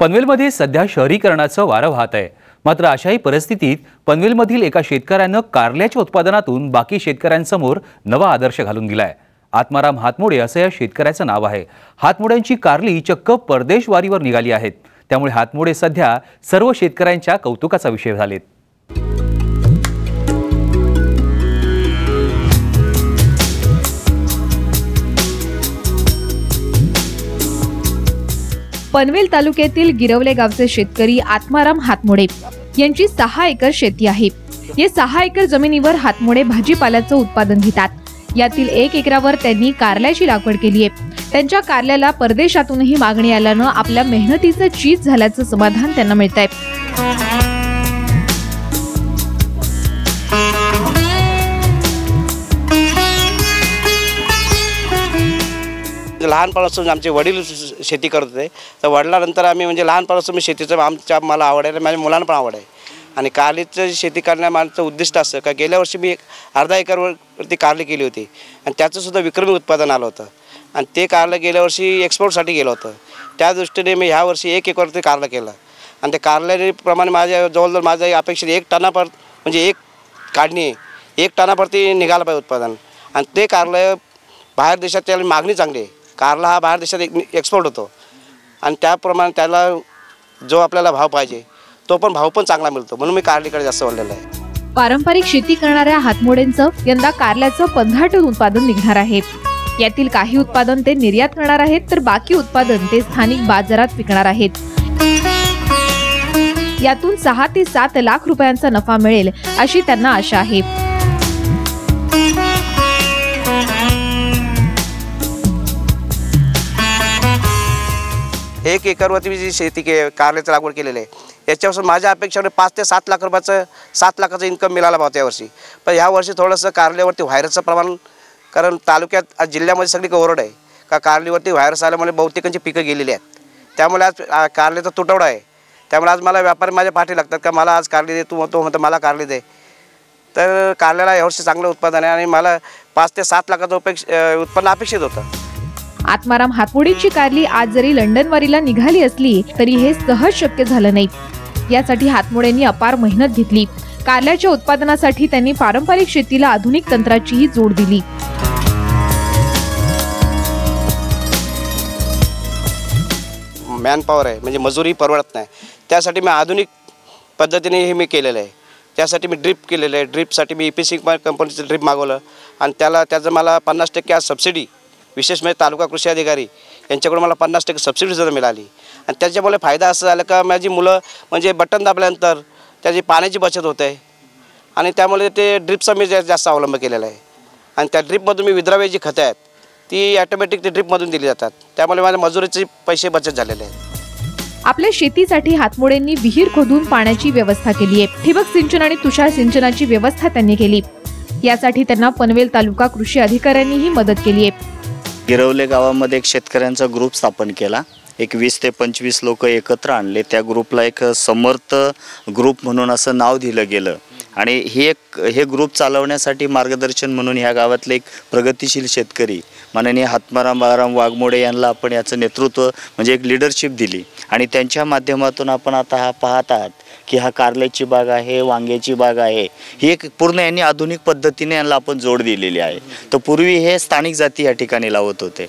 पनवेलमध्ये सध्या शहरीकरणाचं वारं वाहत आहे। मात्र अशाही परिस्थितीत पनवेलमधील एका शेतकऱ्यानं कारल्याच्या उत्पादनातून बाकी शेतकऱ्यांसमोर नवा आदर्श घालून दिलाय। आत्माराम हातमोडे असं या शेतकऱ्याचं नाव आहे। हातमोड्यांची कारली चक्क परदेशवारीवर निघाली आहेत। त्यामुळे हातमोडे सध्या सर्व शेतकऱ्यांच्या कौतुकाचा विषय झालेत। पनवेल तालुक्यातील गिरवले गावचे शेतकरी आत्माराम हातमोडे यांची 6 एकर शेती आहे। या 6 एकर जमिनीवर हातमोडे भाजीपाल्याचं उत्पादन घेतात। यातील 1 एकरावर त्यांनी कारल्याची लागवड केली आहे। त्यांच्या कारल्याला परदेशातूनही मागणी आल्यानं आपल्या मेहनतीचं चीज झाल्याचं समाधान त्यांना मिळतंय। लहानपणापासून आमचे वडील शेती करत होते, तर वडिलांनंतर आम्ही म्हणजे लहानपणापासून मी शेतीचं मला आवड आहे, माझ्या मुलांना पण आवड आहे। आणि कारलीचं शेती करण्यामागचं उद्दिष्ट असं का गेल्या वर्षी मी अर्धा एकरवरती कारली केली होती आणि त्याचंसुद्धा विक्रमी उत्पादन आलं होतं आणि ते कारलं गेल्या वर्षी एक्सपोर्टसाठी गेलं होतं। त्या दृष्टीने मी ह्या वर्षी 1 एकरवरती कारलं केलं आणि ते कारल्याप्रमाणे माझ्या जवळजवळ माझ्या अपेक्षित 1 टनापर म्हणजे 1 काढणी 1 टनावरती निघालं पाहिजे उत्पादन। आणि ते कारलं बाहेर देशात त्याला मागणी चांगली आहे। कारला हा बाहेर देशात एक्सपोर्ट होतो आणि त्याप्रमाणे त्याला जो आपल्याला भाव पाहिजे तो पण भाव पण चांगला मिळतो, म्हणून मी कारलीकडे जास्त वळलेलो आहे। पारंपरिक शेती करणाऱ्या हातमोडेंचं यंदा कारल्याचं 15 टन उत्पादन निघणार आहे। यातील काही उत्पादन ते निर्यात करणार आहेत, तर बाकी उत्पादन ते स्थानिक बाजारात विकणार आहेत। यातून 6 ते 7 लाख रुपयांचा नफा मिळेल अशी त्यांना आशा आहे। 1 एकरवरती मी जी शेती कारल्याची लागवड केलेली आहे याच्यापासून माझ्या अपेक्षा 5 ते 7 लाख रुपयाचं 7 लाखाचं इन्कम मिळाला पाहतं यावर्षी। पण ह्या वर्षी थोडंसं कारल्यावरती व्हायरसचं प्रमाण, कारण तालुक्यात जिल्ह्यामध्ये सगळी ओरड आहे का कारलीवरती व्हायरस आल्यामुळे बहुतेकांची पिकं गेलेली आहेत। त्यामुळे आज कारल्याचा तुटवडा आहे। त्यामुळे आज मला व्यापारी माझ्या पाठी लागतात का मला आज कारली दे, तू म्हणतो मला कारली दे। तर कारल्याला यावर्षी चांगलं उत्पादन आहे आणि मला 5 ते 7 लाखाचं उत्पन्न अपेक्षित होतं। आत्माराम हातमोडेंची कारली आज जरी लंडन वारीला निघाली असली तरी हे सहज शक्य झालं नाही। यासाठी हातमोडेंनी अपार मेहनत घेतली। कारल्याच्या उत्पादनासाठी त्यांनी पारंपरिक शेतीला आधुनिक तंत्राचीही जोड दिली। मॅनपॉवर आहे म्हणजे मजुरी परवडत नाही, त्यासाठी मी आधुनिक पद्धतीने हे मी केलेलं आहे। त्यासाठी मी ड्रिप केलेलं आहे। ड्रिपसाठी मी EPC कंपनीचं ड्रिप मागवलं आणि त्याचं मला 50% आज सबसिडी, विशेष म्हणजे तालुका कृषी अधिकारी यांच्याकडून मला 50% सबसिडी सुद्धा मिळाली। आणि त्याच्यामुळे फायदा असं झाला का माझी मुलं म्हणजे बटन दाबल्यानंतर त्याची पाण्याची बचत होते आणि त्यामुळे ते ड्रिपचा मी जास्त अवलंब केलेला आहे। आणि त्या ड्रिपमधून मी विद्राव्य जी खतं आहेत ती ऑटोमॅटिक ते ड्रिपमधून दिली जातात, त्यामुळे माझ्या मजुरीचे पैसे बचत झालेले आहेत। आपल्या शेतीसाठी हातमोडेंनी विहीर खोदून पाण्याची व्यवस्था केली आहे। ठिबक सिंचन आणि तुषार सिंचनाची व्यवस्था त्यांनी केली। यासाठी त्यांना पनवेल तालुका कृषी अधिकाऱ्यांनीही मदत केली आहे। गिरवले गावामध्ये एक शेतकऱ्यांचा ग्रुप स्थापन केला। एक 20 ते 25 लोक एकत्र आणले। त्या ग्रुपला एक समर्थ ग्रुप म्हणून असं नाव दिलं गेलं आणि हे ग्रुप चालवण्यासाठी मार्गदर्शन म्हणून ह्या गावातले एक प्रगतिशील शेतकरी माननीय आत्माराम वाघमोडे यांना आपण याचं नेतृत्व म्हणजे एक लीडरशिप दिली आणि त्यांच्या माध्यमातून आपण आता हा पाहत आहात की हा कारल्याची बाग आहे, वांग्याची बाग आहे। ही एक पूर्ण यांनी आधुनिक पद्धतीने यांना आपण जोड दिलेली आहे। तर पूर्वी हे स्थानिक जाती या ठिकाणी लावत होते।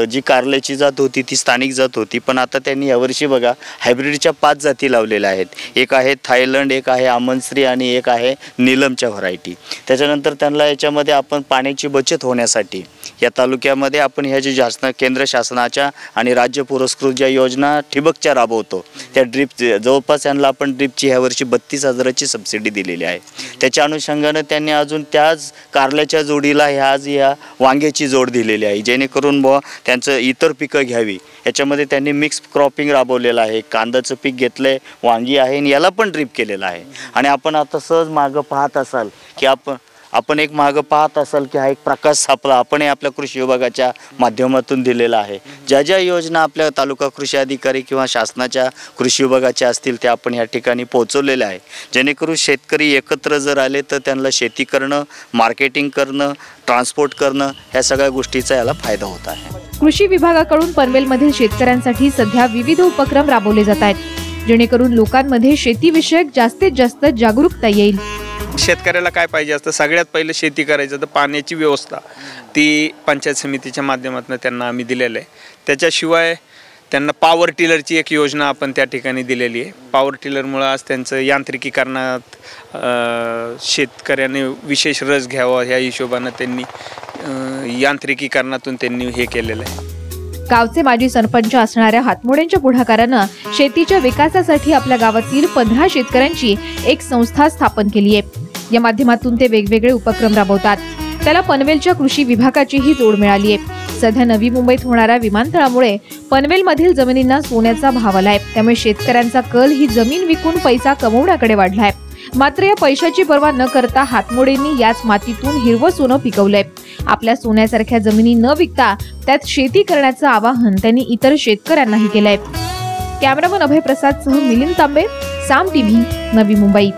जी कारल्याची जात होती ती स्थानिक जात होती, पण आता त्यांनी यावर्षी बघा हायब्रिडच्या 5 जाती लावलेल्या आहेत। एक आहे थायलंड, एक आहे आमनश्री आणि एक आहे नीलमच्या व्हरायटी। त्याच्यानंतर त्यांना याच्यामध्ये आपण पाण्याची बचत होण्यासाठी या तालुक्यामध्ये आपण ह्या जे केंद्र शासनाच्या आणि राज्य पुरस्कृत ज्या योजना ठिबकच्या राबवतो त्या ड्रिप जवळपास यांना आपण ड्रिपची ह्या वर्षी 32,000ची सबसिडी दिलेली आहे। त्याच्या अनुषंगाने त्यांनी अजून त्याच कारल्याच्या जोडीला ह्या वांग्याची जोड दिलेली आहे, जेणेकरून त्यांचं इतर पिकं घ्यावी। याच्यामध्ये त्यांनी मिक्स क्रॉपिंग राबवलेलं आहे। कांद्याचं पीक घेतलंय, वांगी आहे आणि याला पण ड्रिप केलेलं आहे। आणि आपण आता सहज मागं पाहत असाल की आपण एक मागं पाहत असाल की हा एक प्रकाश सापळा आपणही आपल्या कृषी विभागाच्या माध्यमातून दिलेला आहे. ज्या ज्या योजना आपल्या तालुका कृषी अधिकारी किंवा शासनाच्या कृषी विभागाच्या असतील त्या आपण या ठिकाणी पोहोचवलेल्या आहे, जेणेकरून शेतकरी एकत्र जर आले तर त्यांना शेती करणं, मार्केटिंग करणं, ट्रान्सपोर्ट करणं ह्या सगळ्या गोष्टीचा याला फायदा होत आहे. कृषी विभागाकडून पनवेलमधील शेतकऱ्यांसाठी सध्या विविध उपक्रम राबवले जात आहेत, जेणेकरून लोकांमध्ये शेतीविषयक जास्तीत जास्त जागरूकता येईल. शेतकऱ्याला काय पाहिजे असतं, सगळ्यात पहिलं शेती करायचं तर पाण्याची व्यवस्था ती पंचायत समितीच्या माध्यमातून त्यांना आम्ही दिलेलं आहे. त्याच्याशिवाय त्यांना पॉवर टिलरची एक योजना आपण त्या ठिकाणी दिलेली आहे. पॉवर टिलरमुळं आज त्यांचं यांत्रिकीकरणात शेतकऱ्याने विशेष रस घ्यावा ह्या हिशोबानं त्यांनी यांत्रिकीकरणातून त्यांनी हे केलेलं आहे. गावचे माजी सरपंच असणाऱ्या हातमोडेंच्या पुढाकारानं शेतीच्या विकासासाठी आपल्या गावातील 15 शेतकऱ्यांची एक संस्था स्थापन केली आहे. या माध्यमातून ते वेगवेगळे उपक्रम राबवतात. त्याला पनवेलच्या कृषी विभागाचीही जोड मिळाली आहे. सध्या नवी मुंबईत होणाऱ्या विमानतळामुळे पनवेलमधील जमिनींना सोन्याचा भाव आलाय. त्यामुळे शेतकऱ्यांचा कल ही जमीन विकून पैसा कमवण्याकडे वाढलाय. मात्र या पैशाची पर्वा न करता हातमोडेंनी याच मातीतून हिरवं सोनं पिकवलंय. आपल्या सोन्यासारख्या जमिनी न विकता त्यात शेती करण्याचं आवाहन त्यांनी इतर शेतकऱ्यांनाही केलंय. कॅमेरामन अभय प्रसाद सह मिलिंद तांबे, साम टीव्ही, नवी मुंबई.